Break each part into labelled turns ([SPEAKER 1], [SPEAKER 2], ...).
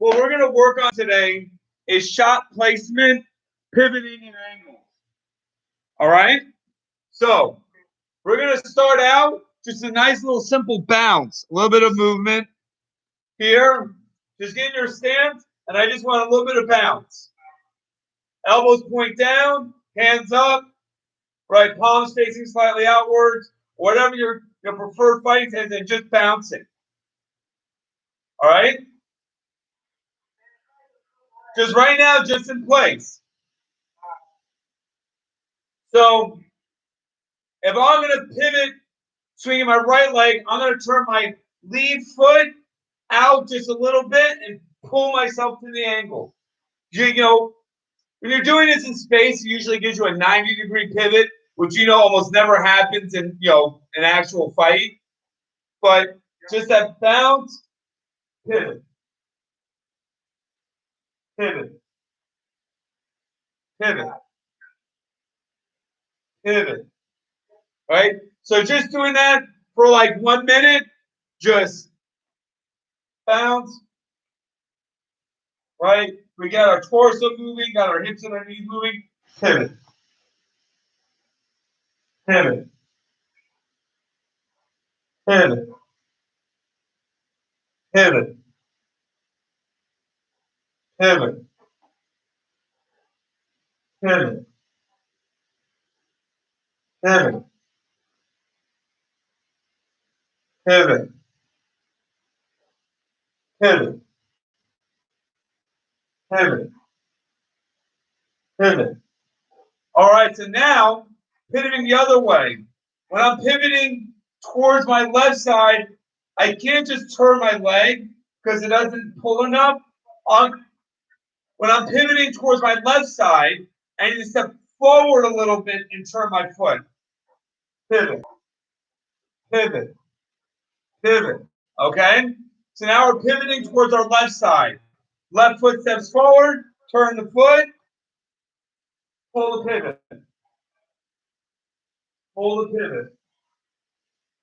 [SPEAKER 1] what we're going to work on today is shot placement, pivoting, and angles. All right? So we're going to start out just a nice little simple bounce, a little bit of movement here. Just get in your stance, and I just want a little bit of bounce. Elbows point down, hands up, right? Palms facing slightly outwards, whatever your preferred fighting stance, and just bouncing. All right? Just right now, just in place. So if I'm going to pivot, swinging my right leg, I'm going to turn my lead foot out just a little bit and pull myself to the angle. You know, when you're doing this in space, it usually gives you a 90-degree pivot, which almost never happens in an actual fight. But just that bounce, pivot, pivot, pivot, pivot. Right? So just doing that for like 1 minute, just bounce. Right? We got our torso moving, got our hips and our knees moving. Pivot. Pivot. Pivot. Pivot. Pivot. Pivot. Pivot. Pivot. Pivot. Pivot. Pivot. All right, so now pivoting the other way. When I'm pivoting towards my left side, I can't just turn my leg because it doesn't pull enough. When I'm pivoting towards my left side, I need to step forward a little bit and turn my foot. Pivot. Pivot. Pivot. Okay? So now we're pivoting towards our left side. Left foot steps forward, turn the foot, pull the pivot. Pull the pivot.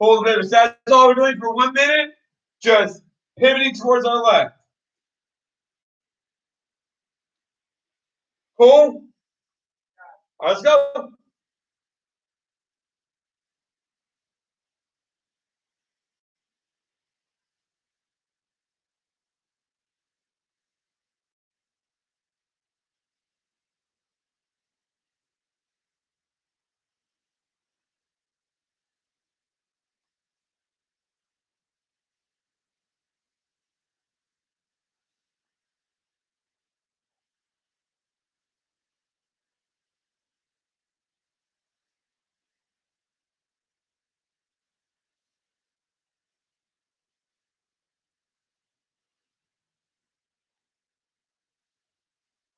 [SPEAKER 1] Pull the pivot. So that's all we're doing for 1 minute. Just pivoting towards our left. Cool? Let's go.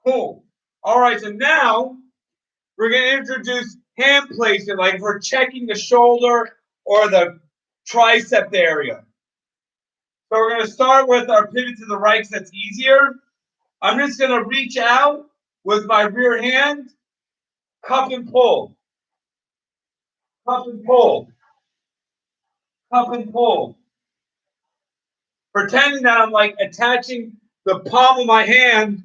[SPEAKER 1] Cool. All right, so now we're going to introduce hand placement, like if we're checking the shoulder or the tricep area. So we're going to start with our pivot to the right because that's easier. I'm just going to reach out with my rear hand, cup and pull. Cup and pull. Cup and pull. Pretending that I'm like attaching the palm of my hand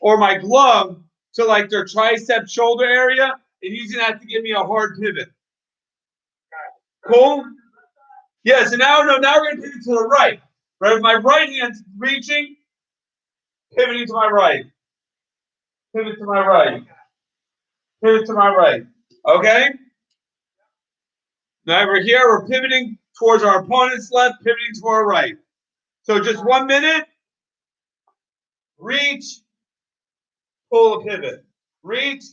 [SPEAKER 1] or my glove to like their tricep shoulder area and using that to give me a hard pivot. Cool? Yeah, so now we're going to pivot to the right. Right? With my right hand's reaching, pivoting to my right. Pivot to my right. Pivot to my right. Okay? Now over here, we're pivoting towards our opponent's left, pivoting to our right. So just 1 minute. Reach, pull the pivot. Reach,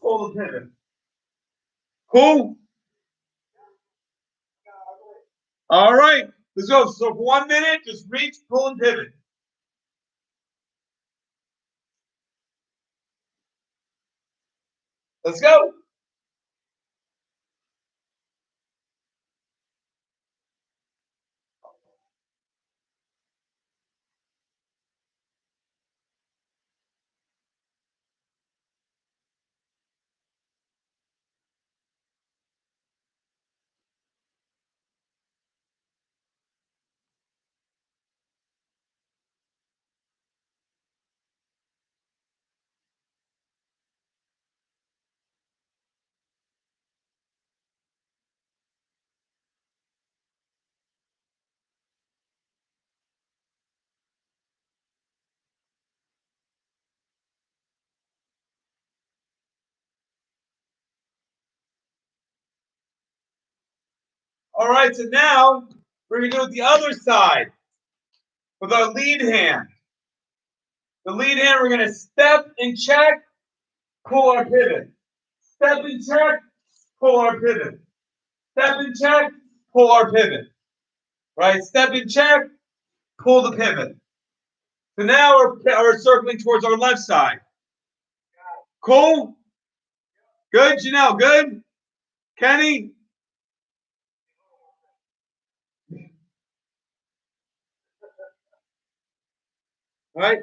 [SPEAKER 1] pull the pivot. Cool? All right. Let's go. So for 1 minute, just reach, pull, and pivot. Let's go. All right, so now we're going to do it the other side with our lead hand. The lead hand, we're going to step and check, pull our pivot. Step and check, pull our pivot. Step and check, pull our pivot. Right? Step and check, pull the pivot. So now we're circling towards our left side. Cool? Good, Janelle, good? Kenny? All right?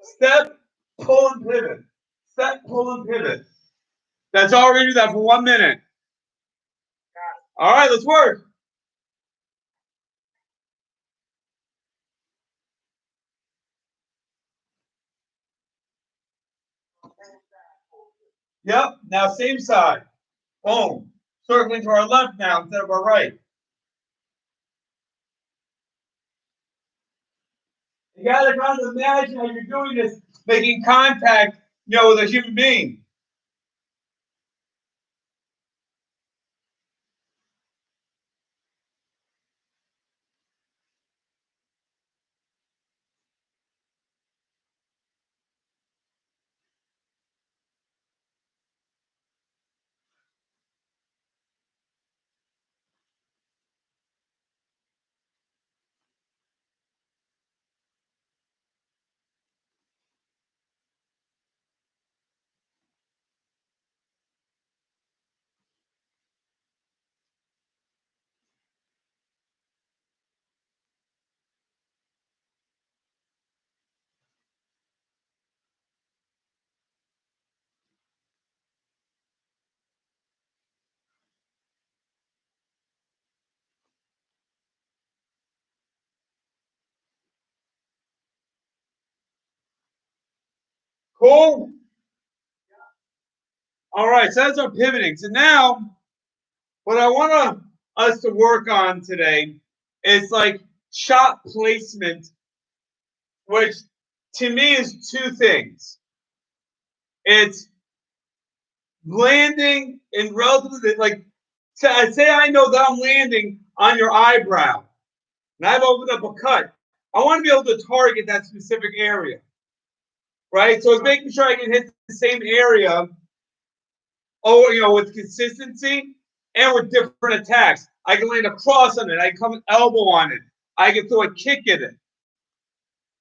[SPEAKER 1] Step, pull, and pivot. Step, pull, and pivot. That's all we're going to do that for 1 minute. All right, let's work. Yep, now same side. Boom. Circling to our left now instead of our right. You got to kind of imagine how you're doing this, making contact, with a human being. Cool? All right, so that's our pivoting. So now, what I want us to work on today is like shot placement, which to me is two things. It's landing in relatively, like, say I know that I'm landing on your eyebrow, and I've opened up a cut. I want to be able to target that specific area, right? So it's making sure I can hit the same area, with consistency and with different attacks. I can land a cross on it. I can come an elbow on it. I can throw a kick at it,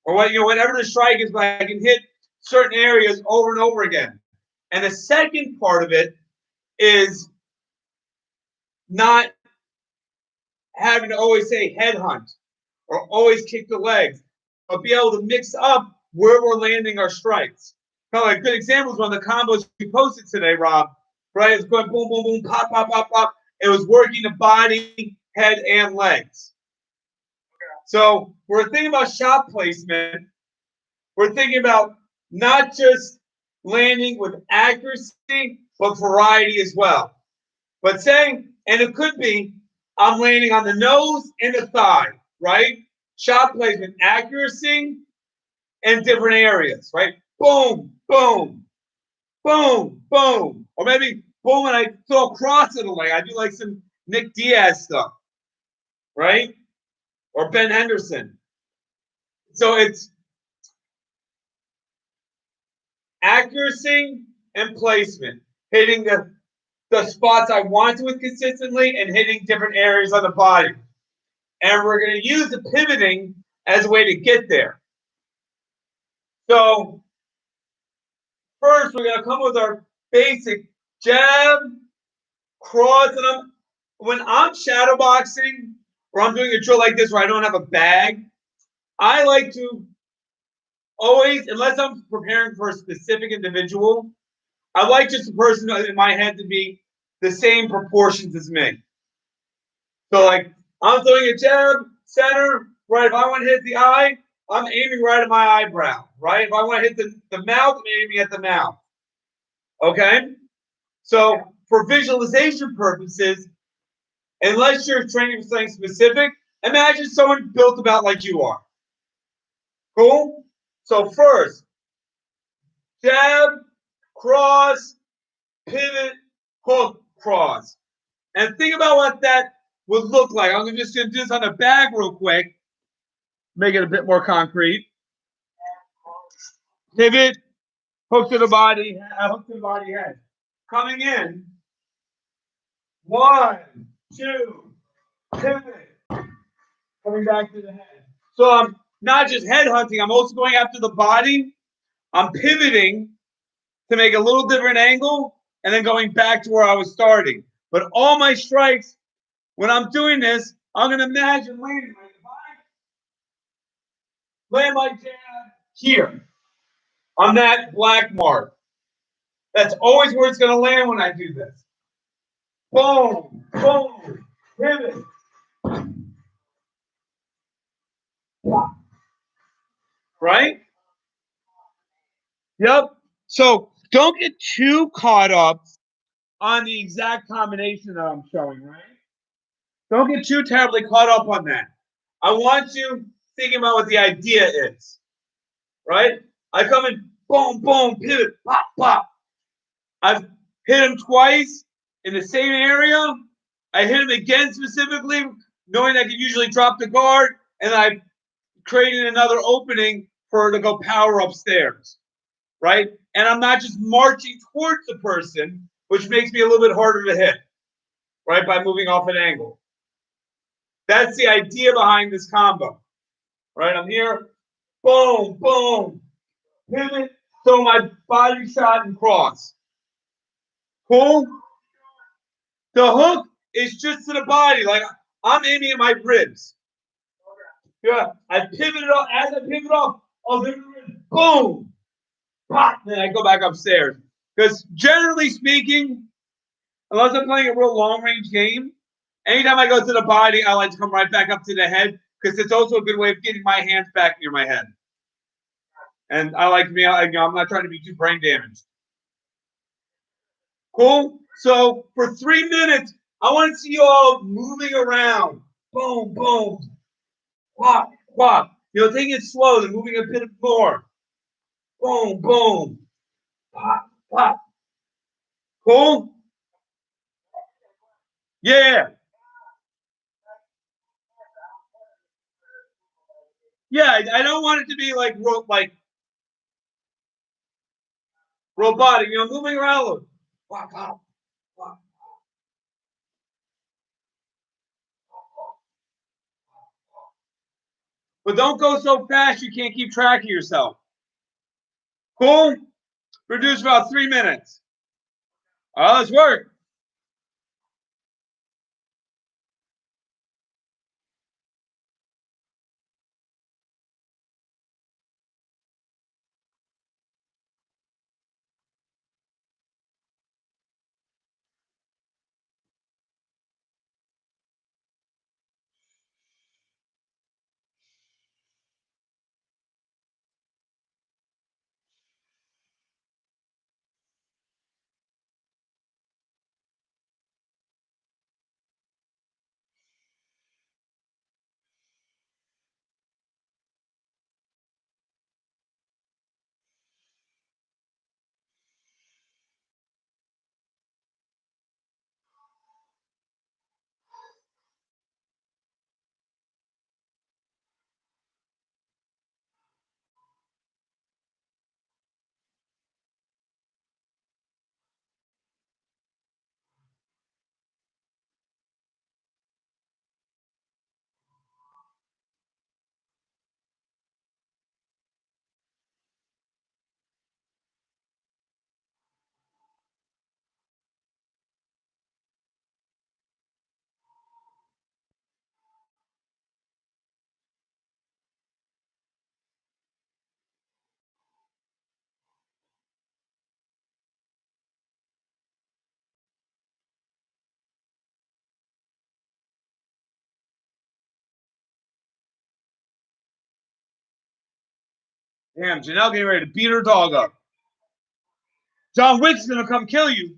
[SPEAKER 1] or whatever the strike is. But I can hit certain areas over and over again. And the second part of it is not having to always say headhunt or always kick the legs, but be able to mix up where we're landing our strikes. Kind of like good examples on the combos you posted today, Rob. Right? It's going boom, boom, boom, pop, pop, pop, pop. It was working the body, head, and legs. So we're thinking about shot placement. We're thinking about not just landing with accuracy, but variety as well. But saying, and it could be, I'm landing on the nose and the thigh, right? Shot placement, accuracy in different areas, right? Boom, boom, boom, boom. Or maybe boom, and I throw across it a leg. I do like some Nick Diaz stuff, right? Or Ben Henderson. So it's accuracy and placement, hitting the spots I want to with consistently and hitting different areas on the body. And we're going to use the pivoting as a way to get there. So first, we're going to come with our basic jab, cross, and when I'm shadowboxing or I'm doing a drill like this where I don't have a bag, I like to always, unless I'm preparing for a specific individual, I like just the person in my head to be the same proportions as me. So like I'm throwing a jab, center, right? If I want to hit the eye, I'm aiming right at my eyebrow, right? If I want to hit the mouth, I'm aiming at the mouth. Okay? So for visualization purposes, unless you're training for something specific, imagine someone built about like you are. Cool? So first, jab, cross, pivot, hook, cross. And think about what that would look like. I'm just going to do this on the bag real quick, make it a bit more concrete. Pivot, hook to the body, head. Coming in, 1, 2, pivot, coming back to the head. So I'm not just head hunting, I'm also going after the body. I'm pivoting to make a little different angle and then going back to where I was starting. But all my strikes, when I'm doing this, I'm going to imagine landing my land my jab here on that black mark. That's always where it's going to land when I do this. Boom, boom, pivot. Right? Yep. So don't get too caught up on the exact combination that I'm showing, right? Don't get too terribly caught up on that. I want you thinking about what the idea is, right? I come in, boom, boom, pivot, pop, pop. I've hit him twice in the same area. I hit him again specifically, knowing I can usually drop the guard, and I created another opening for her to go power upstairs, right? And I'm not just marching towards the person, which makes me a little bit harder to hit, right? By moving off an angle. That's the idea behind this combo, right? I'm here, boom, boom, pivot, throw my body shot and cross. Cool? The hook is just to the body, like I'm aiming at my ribs. Yeah, I pivot it off. As I pivot off, I'll do boom, pop, then I go back upstairs. Because generally speaking, unless I'm playing a real long range game, anytime I go to the body, I like to come right back up to the head because it's also a good way of getting my hands back near my head. And I like me, I'm not trying to be too brain damaged. Cool? So for 3 minutes, I want to see you all moving around. Boom, boom. Whop, whop. Taking it slow and moving a bit more. Boom, boom. Pop, pop. Cool? Yeah. Yeah, I don't want it to be like robotic, moving around. Pop, pop, pop. But don't go so fast you can't keep track of yourself. Cool? Produce about 3 minutes. Let's work. Damn, Janelle getting ready to beat her dog up. John Wick's gonna come kill you.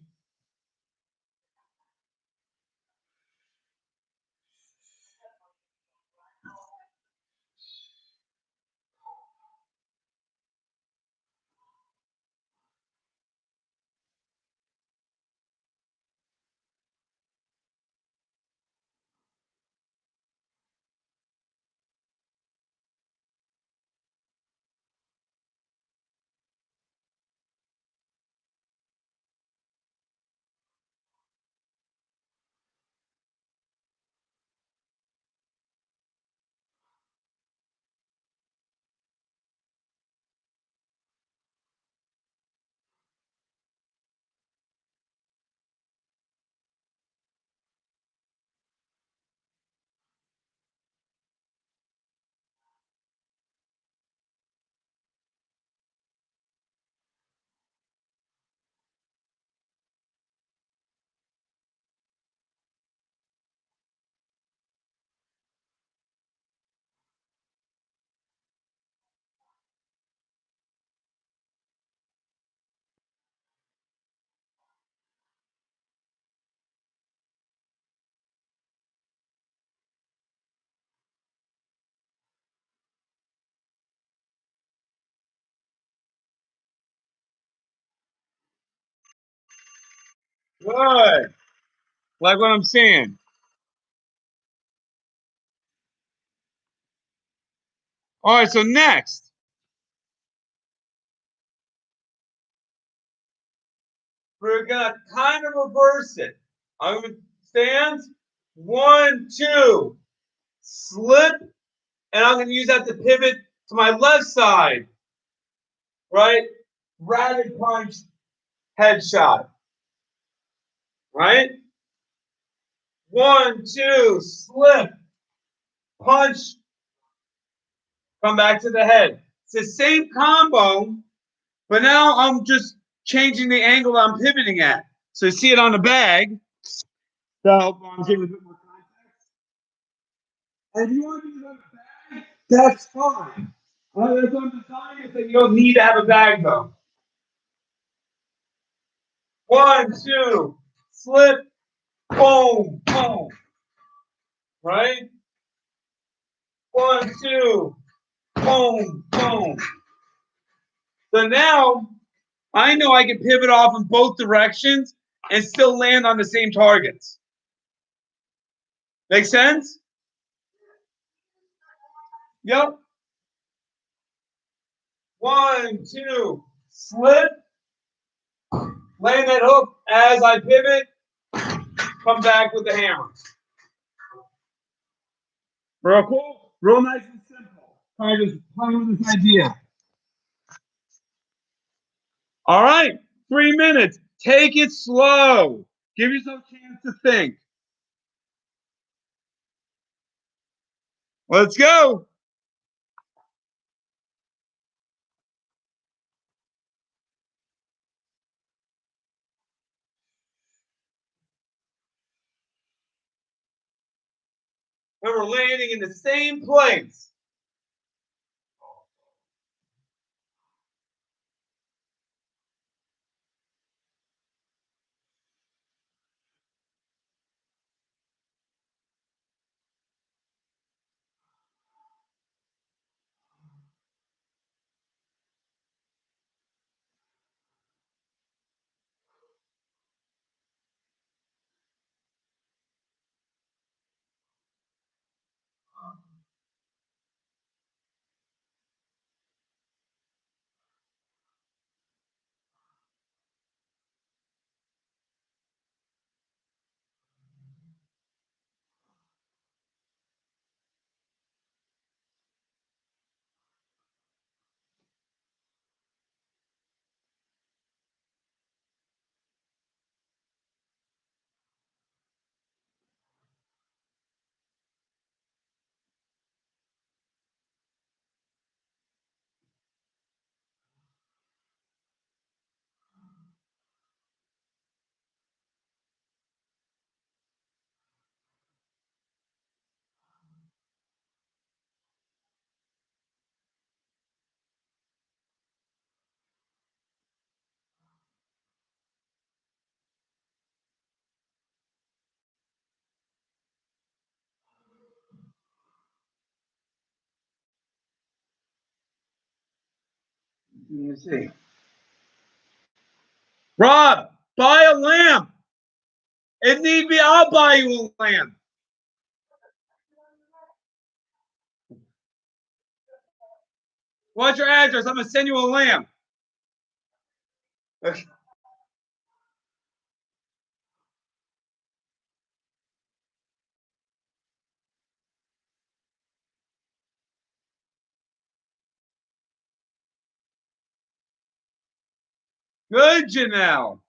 [SPEAKER 1] Good. Like what I'm saying. All right, so next, we're gonna kind of reverse it. I'm gonna stand, 1, 2, slip, and I'm gonna use that to pivot to my left side, right? Rapid punch, headshot, right? 1, 2, slip, punch, come back to the head. It's the same combo, but now I'm just changing the angle I'm pivoting at. So you see it on the bag. So I'm giving a bit more context. And if you want to do it on the bag, that's fine. That's what I'm designing is that you don't need to have a bag though. 1, 2, slip, boom, boom. Right? 1, 2, boom, boom. So now I know I can pivot off in both directions and still land on the same targets. Make sense? Yep. 1, 2, slip, land that hook as I pivot, come back with the hammer. Real cool, real nice and simple. Try to play with this idea. All right, 3 minutes. Take it slow. Give yourself a chance to think. Let's go. And we're landing in the same place. Let me see. Rob, buy a lamp. If need be, I'll buy you a lamp. What's your address? I'm gonna send you a lamp. Good, Janelle.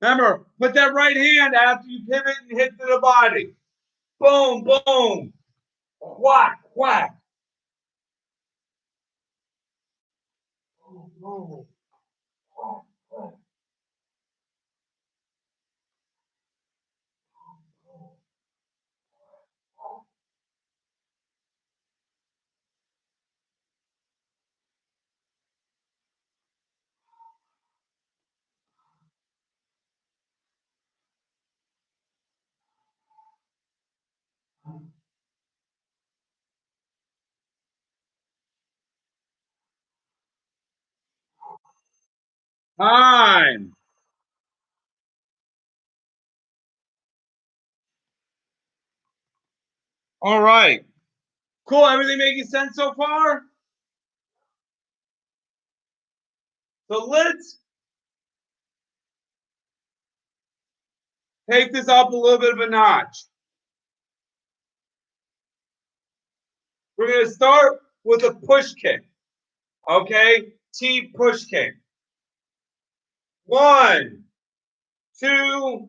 [SPEAKER 1] Remember, put that right hand after you pivot and hit to the body. Boom, boom. Whack, whack. Time. All right. Cool. Everything making sense so far? So let's take this up a little bit of a notch. We're going to start with a push kick. Okay? T push kick. 1, 2,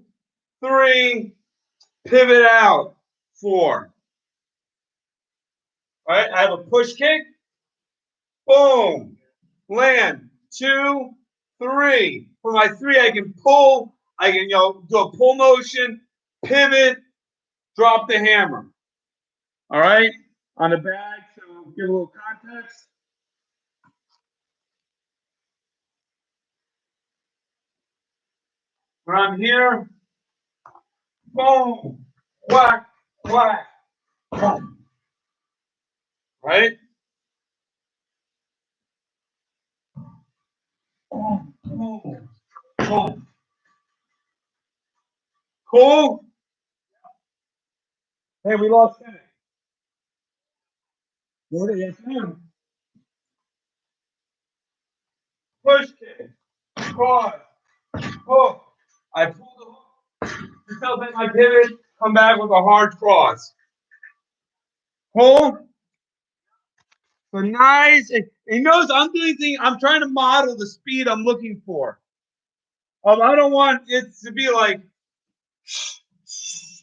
[SPEAKER 1] 3, pivot out. 4. All right, I have a push kick. Boom. Land. 2, 3. For my 3, I can pull. I can, do a pull motion, pivot, drop the hammer. All right, on the bag. So give a little context. When I'm here, boom, whack, whack, boom. Right? Boom, boom, boom. Cool? Hey, we lost Kenny. What is it? Push kick, cross, hook. I pull the hook, facilitate my pivot, come back with a hard cross. Cool? So nice. And notice I'm doing things, I'm trying to model the speed I'm looking for. I don't want it to be like,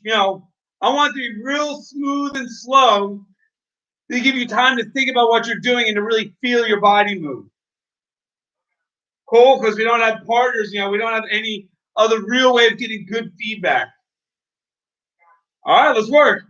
[SPEAKER 1] I want it to be real smooth and slow to give you time to think about what you're doing and to really feel your body move. Cool, because we don't have partners, we don't have any other real way of getting good feedback. All right, let's work.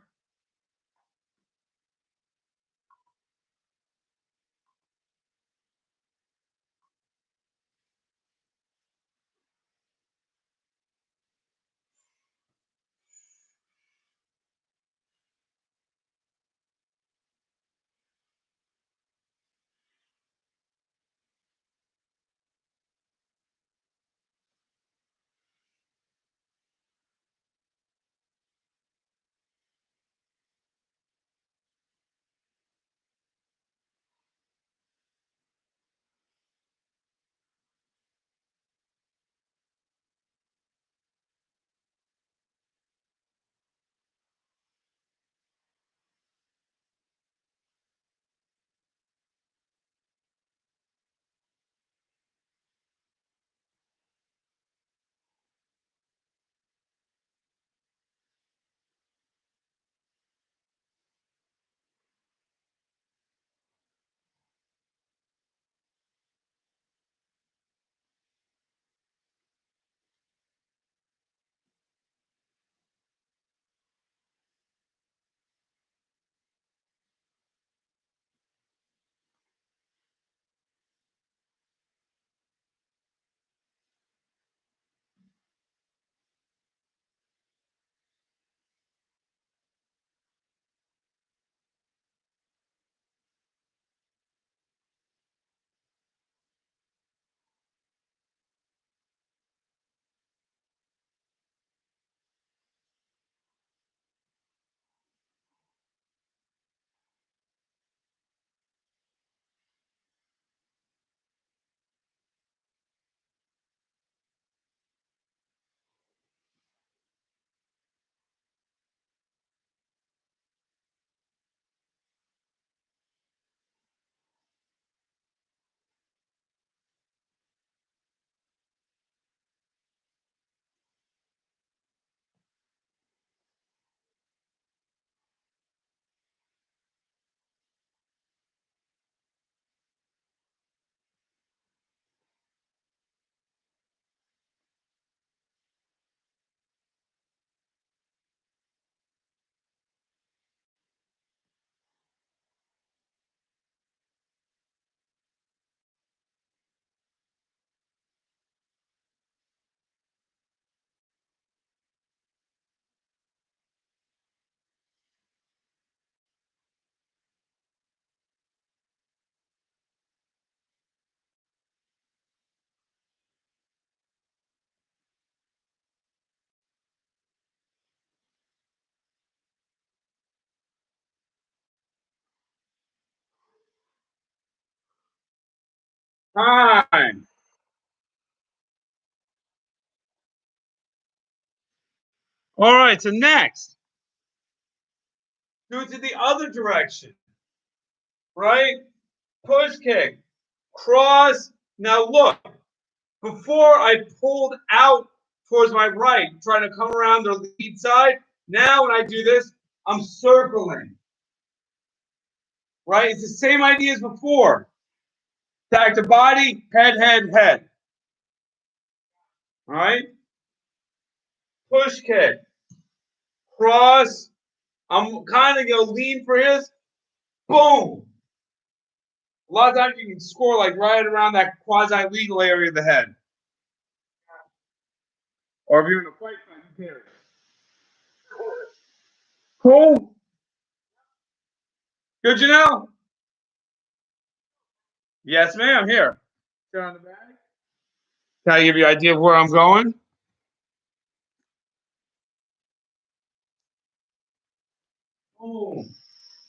[SPEAKER 1] Time. All right, so next, do it to the other direction, right? Push kick, cross. Now look, before I pulled out towards my right, trying to come around the lead side. Now when I do this, I'm circling, right? It's the same idea as before. Tag to body, head, head, head. All right? Push kick, cross. I'm kind of going to lean for his. Boom. A lot of times you can score like right around that quasi-legal area of the head. Or if you're in a fight, you can. Cool. Good to know. Yes, ma'am. Here. Turn on the bag. Can I give you an idea of where I'm going? Boom.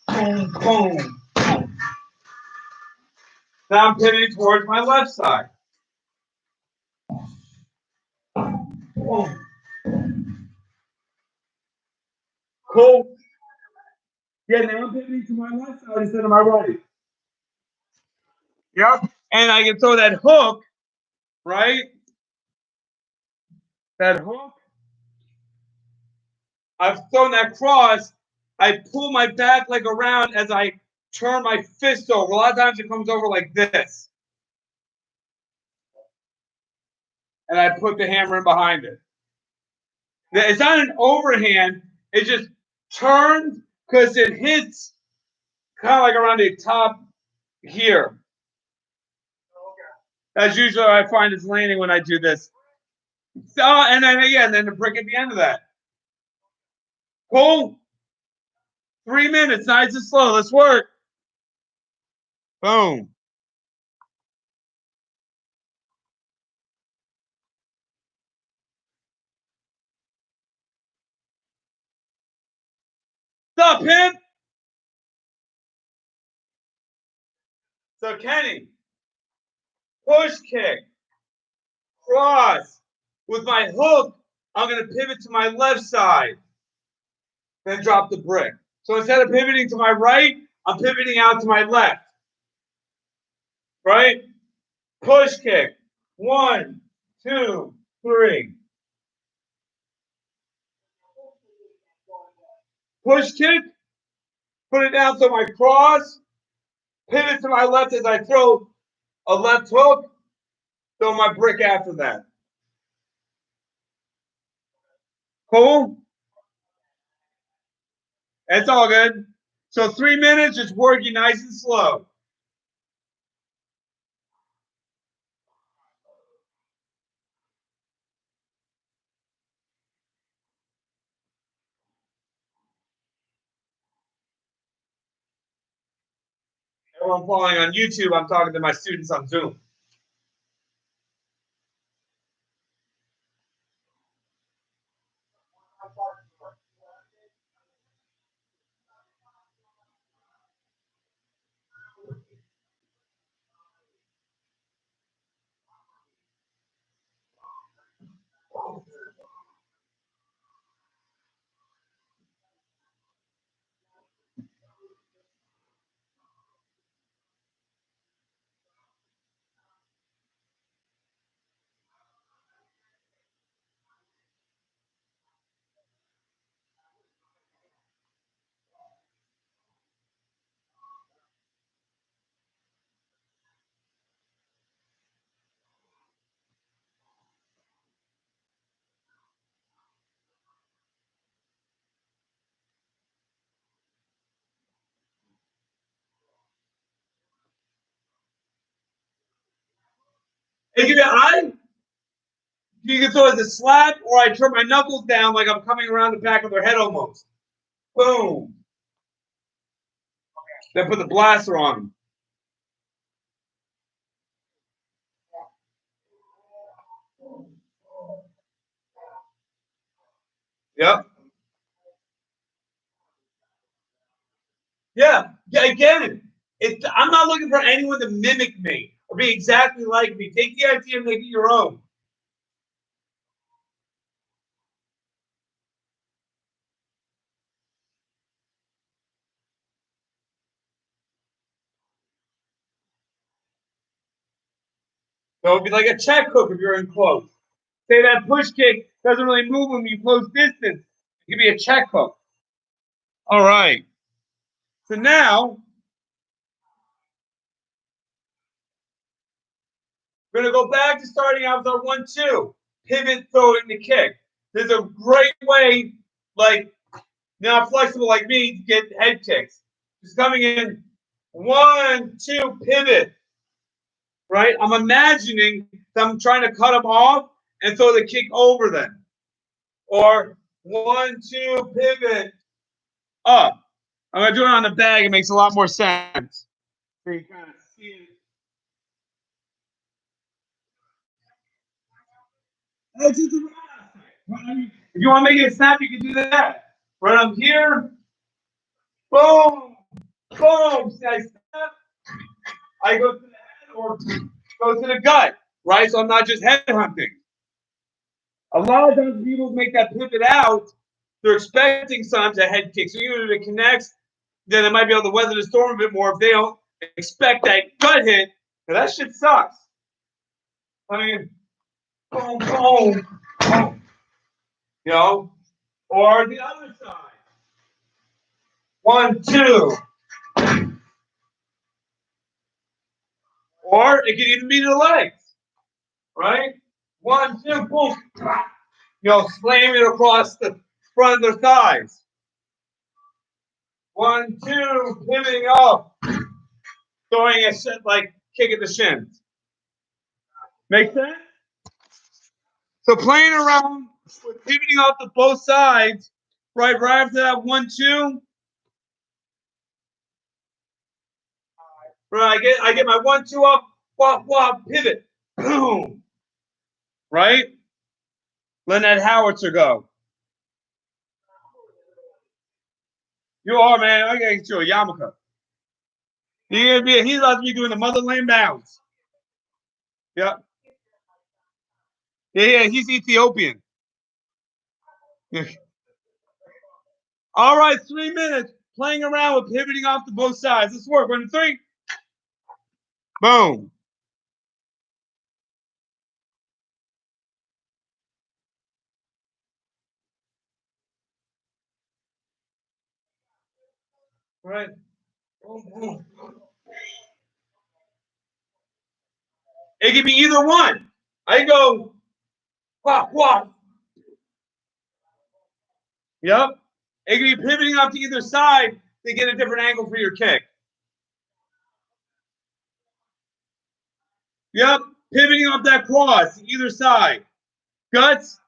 [SPEAKER 1] Boom. Boom. Boom. Now I'm pivoting towards my left side. Boom. Cool. Yeah, now I'm pivoting to my left side instead of my right. Yep. And I can throw that hook, right? That hook. I've thrown that cross. I pull my back leg around as I turn my fist over. A lot of times it comes over like this. And I put the hammer in behind it. It's not an overhand. It just turns because it hits kind of like around the top here. That's usually what I find it's landing when I do this. So, and then again, then the brick at the end of that. Cool. 3 minutes, nice and slow. Let's work. Boom. What's up, pimp? So Kenny, push kick, cross. With my hook, I'm going to pivot to my left side, then drop the brick. So instead of pivoting to my right, I'm pivoting out to my left. Right? Push kick. 1, 2, 3. Push kick. Put it down to my cross. Pivot to my left as I throw a left hook. Throw my brick after that. Cool? It's all good. So 3 minutes, just working nice and slow. Everyone following on YouTube, I'm talking to my students on Zoom. It can you can throw it as a slap, or I turn my knuckles down like I'm coming around the back of their head almost. Boom. Then put the blaster on them. Yep. Yeah. Again, I'm not looking for anyone to mimic me. or be exactly like me. Take the idea and make it your own. So it'd be like a check hook if you're in close. Say that push kick doesn't really move when you close distance. It could be a check hook. All right. So now we're going to go back to starting out with our 1-2. Pivot, throwing the kick. There's a great way, like not flexible like me, to get head kicks. Just coming in 1-2, pivot. Right? I'm imagining that I'm trying to cut them off and throw the kick over them. Or 1-2, pivot, up. I'm going to do it on the bag. It makes a lot more sense. So you kind of see it. That's just if you want to make it a snap, you can do that. Right up here. Boom. Boom. See, I snap. I go to the head or go to the gut. Right? So I'm not just head hunting. A lot of times people make that pivot out. They're expecting sometimes a head kick. So even if it connects, then they might be able to weather the storm a bit more if they don't expect that gut hit. Now that shit sucks. I mean, boom, boom, boom. You know? Or the other side. 1-2. Or it can even be the legs. Right? 1-2, boom. You know, slam it across the front of their thighs. 1-2, pivoting up. Throwing a shit like kick at the shins. Make sense? So playing around with pivoting off to both sides, right after that 1-2. Right, I get my 1-2 up, wop, wop, pivot. Boom. Right? Letting that howitzer go. You are, man. I gotta get you a yarmulke. He's about to be doing the motherland bounce. Yeah. Yeah, he's Ethiopian. All right, 3 minutes playing around with pivoting off to both sides. Let's work. 1, 3. Boom. Right. Boom, boom. It could be either one. I go, wop, wop. Yep. It could be pivoting off to either side to get a different angle for your kick. Yep. Pivoting off that cross to either side. Guts.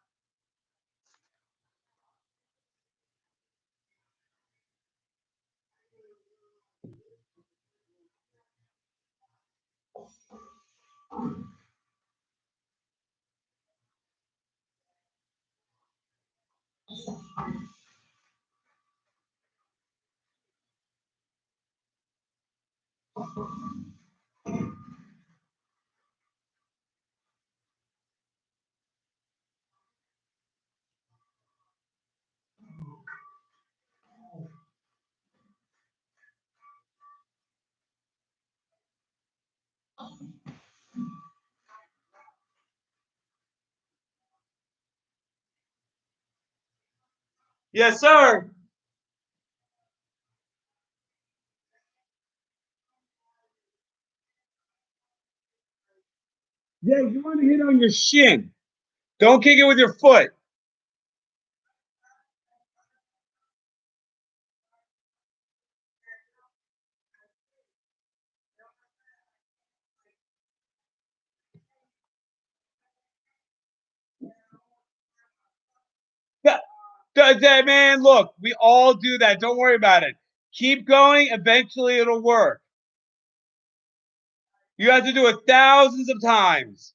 [SPEAKER 1] Yes, sir. Yeah, you want to hit on your shin. Don't kick it with your foot. Man, look, we all do that. Don't worry about it. Keep going. Eventually, it'll work. You have to do it thousands of times.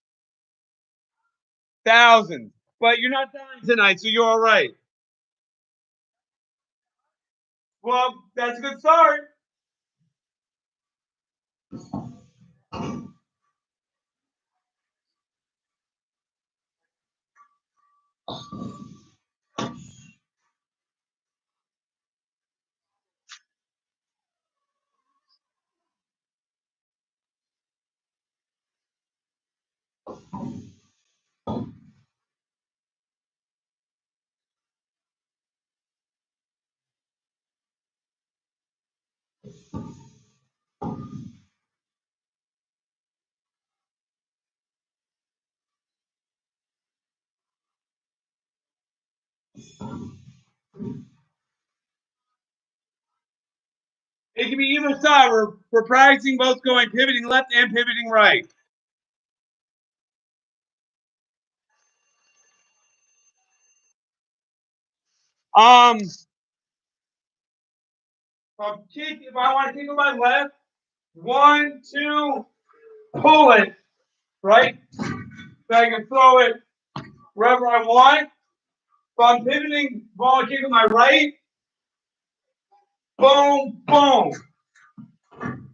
[SPEAKER 1] Thousands. But you're not dying tonight, so you're all right. Well, that's a good start. It can be either side. We're practicing both going pivoting left and pivoting right. If I want to kick with my left, 1, 2, pull it, right? So I can throw it wherever I want. If I'm pivoting, ball kick with my right, boom, boom. And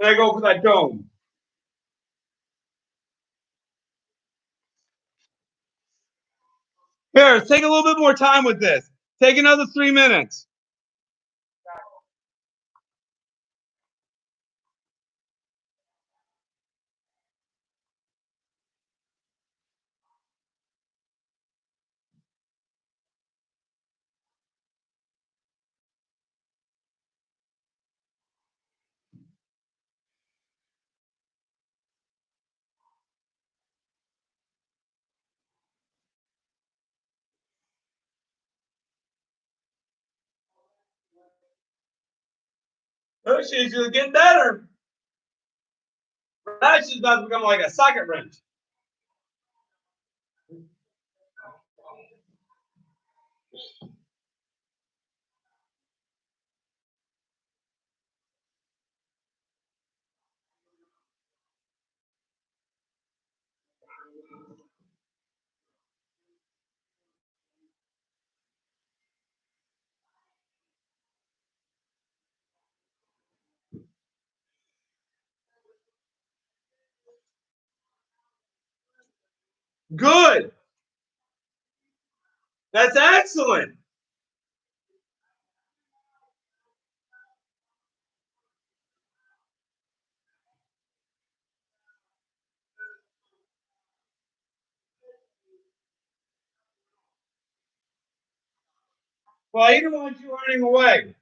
[SPEAKER 1] I go for that dome. Here, take a little bit more time with this. Take another 3 minutes. Those shoes will get better. That shoe's about to become like a socket wrench. Good. That's excellent. Well, I didn't want you running away.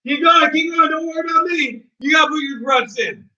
[SPEAKER 1] Keep going, keep going. Don't worry about me. You got to put your grunts in.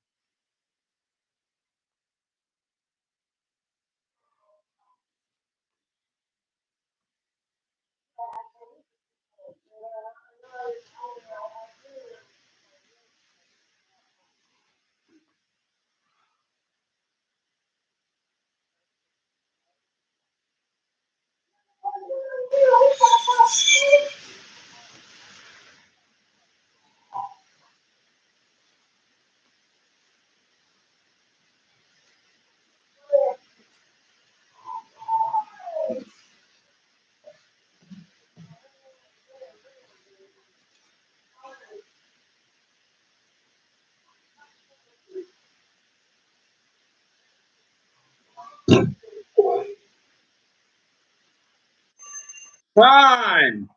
[SPEAKER 1] Time.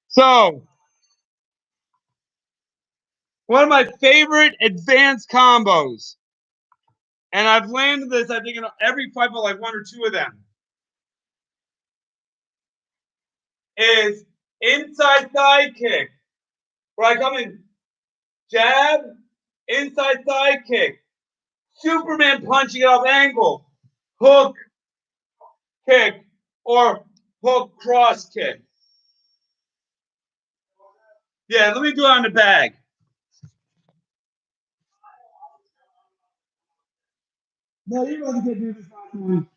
[SPEAKER 1] So, one of my favorite advanced combos, and I've landed this, I think, in every fight, but like 1 or 2 of them, is inside thigh kick, where I come in, jab, inside thigh kick, Superman punching it off angle, hook kick, or hook cross kick. Yeah, let me do it on the bag. No, you really did do this last time.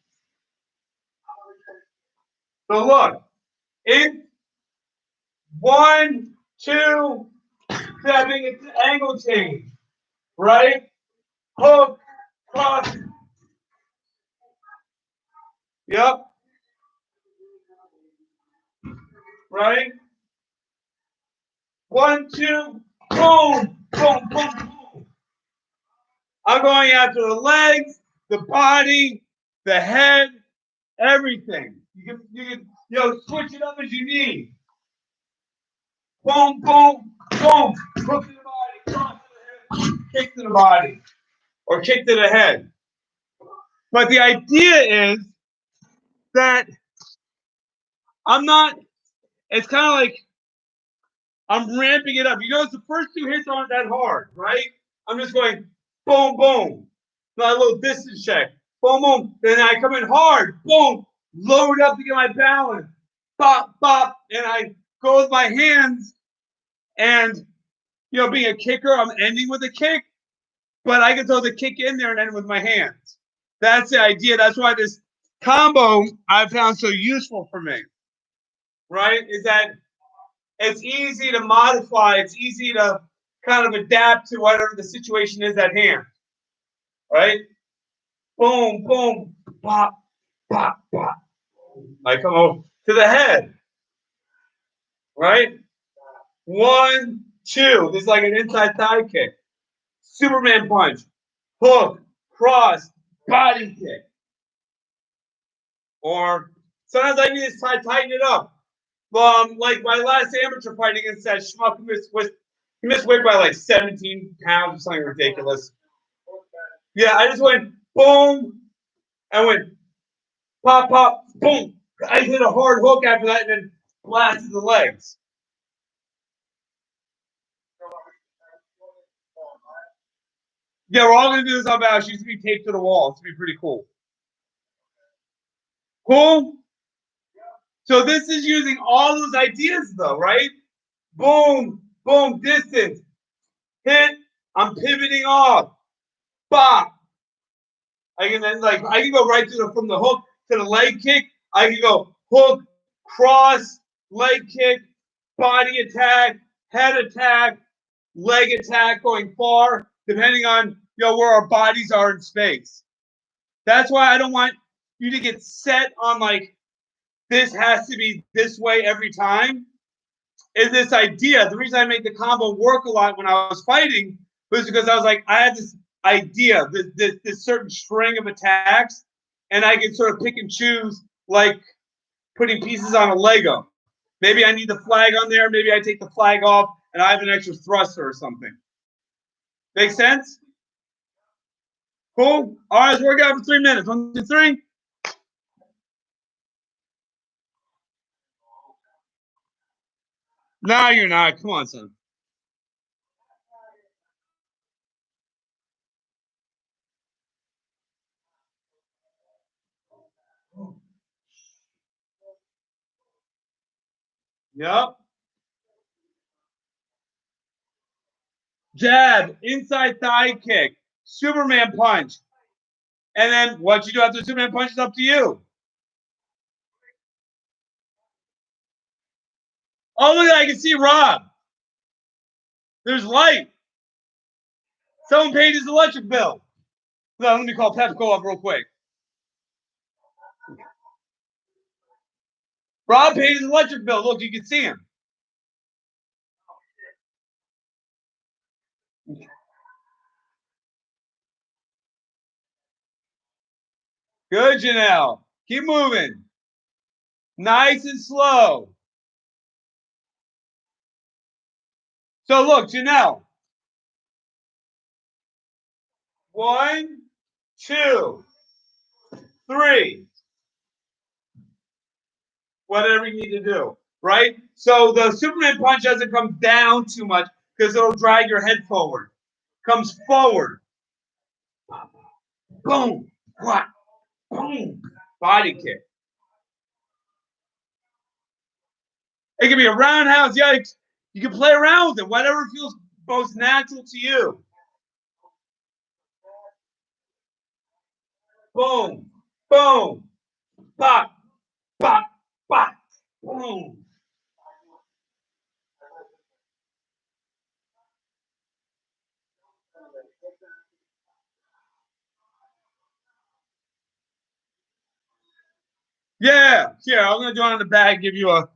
[SPEAKER 1] So look, in 1, 2, stepping, it's an angle change, right? Hook, cross. Yep. Right? 1, 2, boom, boom, boom, boom. I'm going after the legs, the body, the head, everything. You can switch it up as you need. Boom, boom, boom. Hook to the body, cross to the head, kick to the body, or kick to the head. But the idea is that I'm not, it's kind of like I'm ramping it up. You notice the first 2 hits aren't that hard, right? I'm just going boom, boom. Not a little distance check. Boom, boom. Then I come in hard. Boom. Load up to get my balance. Bop, bop. And I go with my hands. And, being a kicker, I'm ending with a kick. But I can throw the kick in there and end with my hands. That's the idea. That's why this combo I found so useful for me. Right? Is that it's easy to modify. It's easy to kind of adapt to whatever the situation is at hand. Right? Boom, boom, pop, pop, pop. I come over to the head. Right? 1, 2. This is like an inside thigh kick. Superman punch. Hook, cross, body kick. Or sometimes I need to tighten it up. Like my last amateur fight against that schmuck, he missed weight by like 17 pounds or something ridiculous. Yeah, I just went boom. I went pop, pop, boom. I hit a hard hook after that and then blasted the legs. Yeah, we're all going to do this on balance. She's going to be taped to the wall. It's going to be pretty cool. Cool? So this is using all those ideas, though, right? Boom, boom, distance. Hit, I'm pivoting off. Bop. I can go right to from the hook to the leg kick. I can go hook, cross, leg kick, body attack, head attack, leg attack going far, depending on where our bodies are in space. That's why I don't want you to get set on like this has to be this way every time. Is this idea. The reason I made the combo work a lot when I was fighting was because I was like, I had this idea, this certain string of attacks, and I can sort of pick and choose, like putting pieces on a Lego. Maybe I need the flag on there. Maybe I take the flag off and I have an extra thruster or something. Make sense? Cool. All right, let's work out for 3 minutes. 1, 2, 3. No, you're not. Come on, son. Yep. Jab, inside thigh kick, Superman punch. And then what you do after the Superman punch is up to you. Oh, look at that. I can see Rob. There's light. Someone paid his electric bill. No, let me call Pepco up real quick. Rob paid his electric bill. Look, you can see him. Good, Janelle. Keep moving. Nice and slow. So look, Janelle. 1, 2, 3. Whatever you need to do, right? So the Superman punch doesn't come down too much because it'll drag your head forward. Comes forward. Boom. Whack. Boom. Body kick. It can be a roundhouse. Yeah, you can play around with it. Whatever feels most natural to you. Boom. Boom. Pop. Pop. Pop. Boom. Yeah, yeah. I'm gonna do it on the bag. Give you a.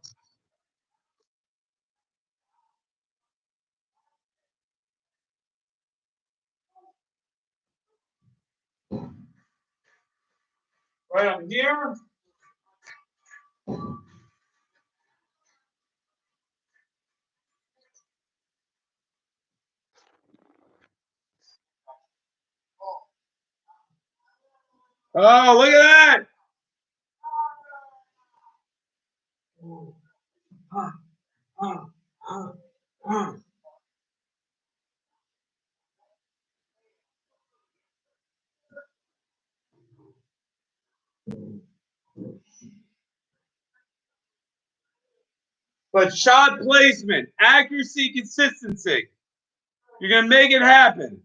[SPEAKER 1] Right on here. Oh, look at that! But shot placement, accuracy, consistency. You're gonna make it happen.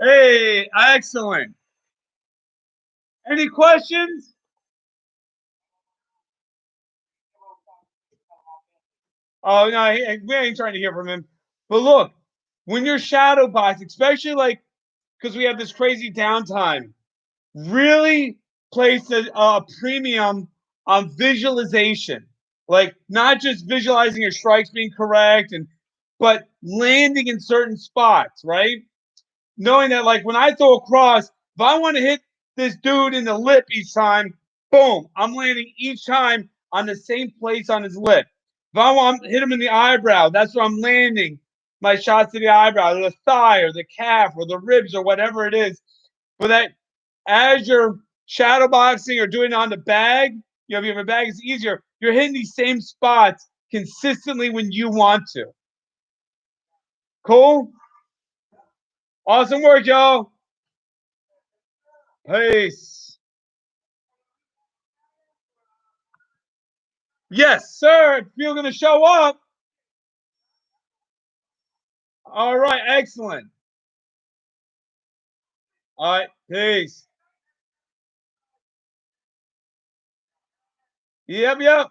[SPEAKER 1] Hey, excellent. Any questions? Oh no, we ain't trying to hear from him. But look, when you're shadow boxing, especially like because we have this crazy downtime, really place a premium on visualization. Like not just visualizing your strikes being correct but landing in certain spots, right? Knowing that like when I throw a cross, if I want to hit this dude in the lip each time, boom, I'm landing each time on the same place on his lip. If I want to hit him in the eyebrow, that's where I'm landing my shots to the eyebrow, or the thigh, or the calf, or the ribs, or whatever it is. But that as you're shadow boxing or doing it on the bag, if you have a bag, it's easier. You're hitting these same spots consistently when you want to. Cool? Awesome work, y'all. Peace. Yes, sir. If you're going to show up. All right. Excellent. All right. Peace. Yep. Yep.